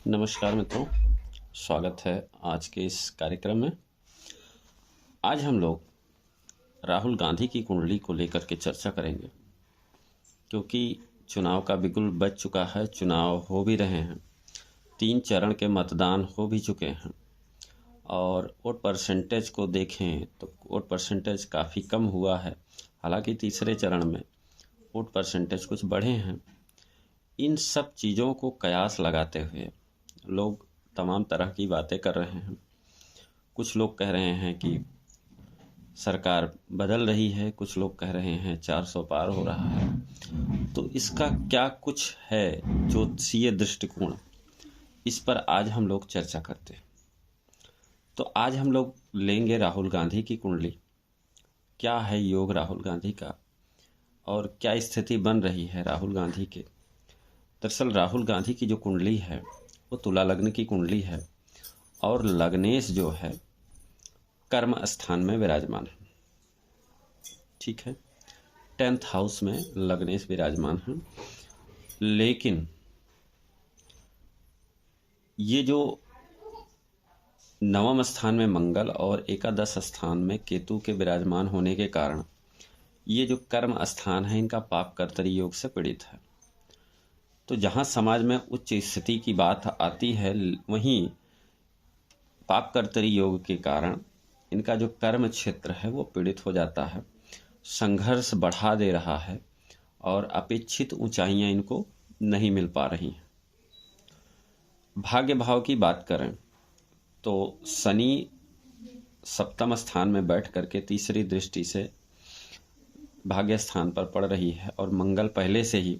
नमस्कार मित्रों, स्वागत है आज के इस कार्यक्रम में। आज हम लोग राहुल गांधी की कुंडली को लेकर के चर्चा करेंगे, क्योंकि चुनाव का बिगुल बज चुका है। चुनाव हो भी रहे हैं, 3 चरण के मतदान हो भी चुके हैं और वोट परसेंटेज को देखें तो वोट परसेंटेज काफ़ी कम हुआ है। हालांकि तीसरे चरण में वोट परसेंटेज कुछ बढ़े हैं। इन सब चीज़ों को कयास लगाते हुए लोग तमाम तरह की बातें कर रहे हैं। कुछ लोग कह रहे हैं कि सरकार बदल रही है, कुछ लोग कह रहे हैं 400 पार हो रहा है। तो इसका क्या कुछ है ज्योतिषीय दृष्टिकोण, इस पर आज हम लोग चर्चा करते हैं। तो आज हम लोग लेंगे राहुल गांधी की कुंडली। क्या है योग राहुल गांधी का और क्या स्थिति बन रही है राहुल गांधी के। दरअसल राहुल गांधी की जो कुंडली है वो तुला लग्न की कुंडली है और लग्नेश जो है कर्म स्थान में विराजमान है। ठीक है, 10th हाउस में लग्नेश विराजमान है। लेकिन ये जो 9वें स्थान में मंगल और एकादश स्थान में केतु के विराजमान होने के कारण ये जो कर्म स्थान है इनका पाप कर्तरी योग से पीड़ित है। तो जहाँ समाज में उच्च स्थिति की बात आती है, वहीं पाप कर्तरी योग के कारण इनका जो कर्म क्षेत्र है वो पीड़ित हो जाता है, संघर्ष बढ़ा दे रहा है और अपेक्षित ऊंचाइयां इनको नहीं मिल पा रही हैं। भाग्य भाव की बात करें तो शनि 7वें स्थान में बैठ करके तीसरी दृष्टि से भाग्य स्थान पर पड़ रही है और मंगल पहले से ही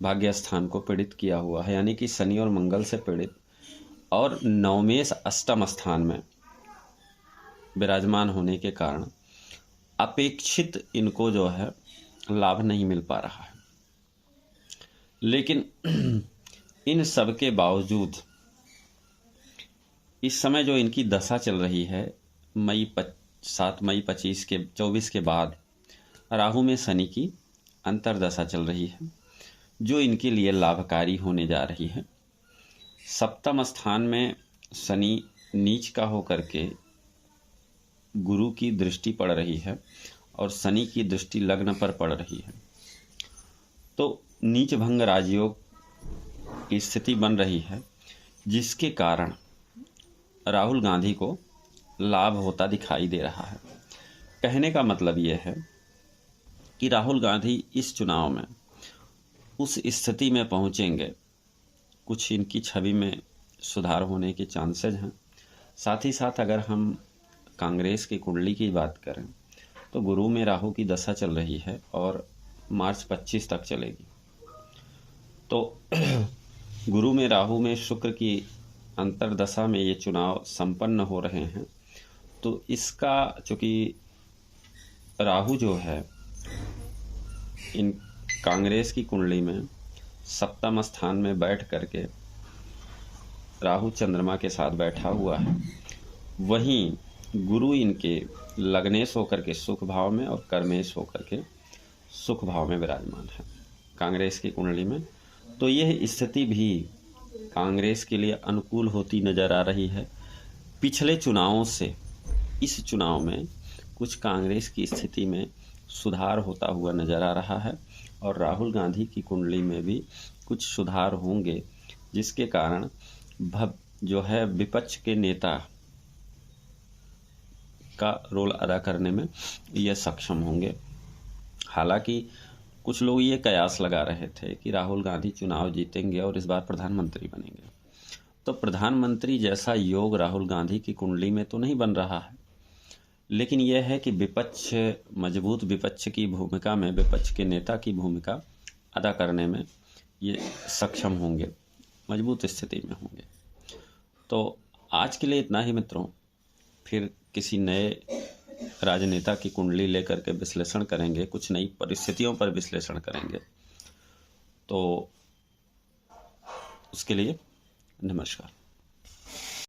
भाग्य स्थान को पीड़ित किया हुआ है, यानी कि शनि और मंगल से पीड़ित, और नवमेश 8वें स्थान में विराजमान होने के कारण अपेक्षित इनको जो है लाभ नहीं मिल पा रहा है। लेकिन इन सब के बावजूद इस समय जो इनकी दशा चल रही है 7 मई 24 के बाद राहु में शनि की अंतर्दशा चल रही है, जो इनके लिए लाभकारी होने जा रही है। 7वें स्थान में शनि नीच का होकर के गुरु की दृष्टि पड़ रही है और शनि की दृष्टि लग्न पर पड़ रही है। तो नीच भंग राजयोग की स्थिति बन रही है, जिसके कारण राहुल गांधी को लाभ होता दिखाई दे रहा है। कहने का मतलब यह है कि राहुल गांधी इस चुनाव में उस स्थिति में पहुंचेंगे, कुछ इनकी छवि में सुधार होने के चांसेस हैं। साथ ही साथ अगर हम कांग्रेस की कुंडली की बात करें तो गुरु में राहु की दशा चल रही है और मार्च 25 तक चलेगी। तो गुरु में राहु में शुक्र की अंतर्दशा में ये चुनाव संपन्न हो रहे हैं। तो इसका चूँकि राहु जो है इन कांग्रेस की कुंडली में 7वें स्थान में बैठ करके राहु चंद्रमा के साथ बैठा हुआ है, वहीं गुरु इनके लग्नेश होकर के सुख भाव में और कर्मेश होकर के सुख भाव में विराजमान है कांग्रेस की कुंडली में। तो यह स्थिति भी कांग्रेस के लिए अनुकूल होती नजर आ रही है। पिछले चुनावों से इस चुनाव में कुछ कांग्रेस की स्थिति में सुधार होता हुआ नजर आ रहा है और राहुल गांधी की कुंडली में भी कुछ सुधार होंगे, जिसके कारण जो है विपक्ष के नेता का रोल अदा करने में ये सक्षम होंगे। हालांकि कुछ लोग ये कयास लगा रहे थे कि राहुल गांधी चुनाव जीतेंगे और इस बार प्रधानमंत्री बनेंगे। तो प्रधानमंत्री जैसा योग राहुल गांधी की कुंडली में तो नहीं बन रहा है, लेकिन यह है कि विपक्ष, मजबूत विपक्ष की भूमिका में, विपक्ष के नेता की भूमिका अदा करने में ये सक्षम होंगे, मजबूत स्थिति में होंगे। तो आज के लिए इतना ही मित्रों, फिर किसी नए राजनेता की कुंडली लेकर के विश्लेषण करेंगे, कुछ नई परिस्थितियों पर विश्लेषण करेंगे। तो उसके लिए नमस्कार।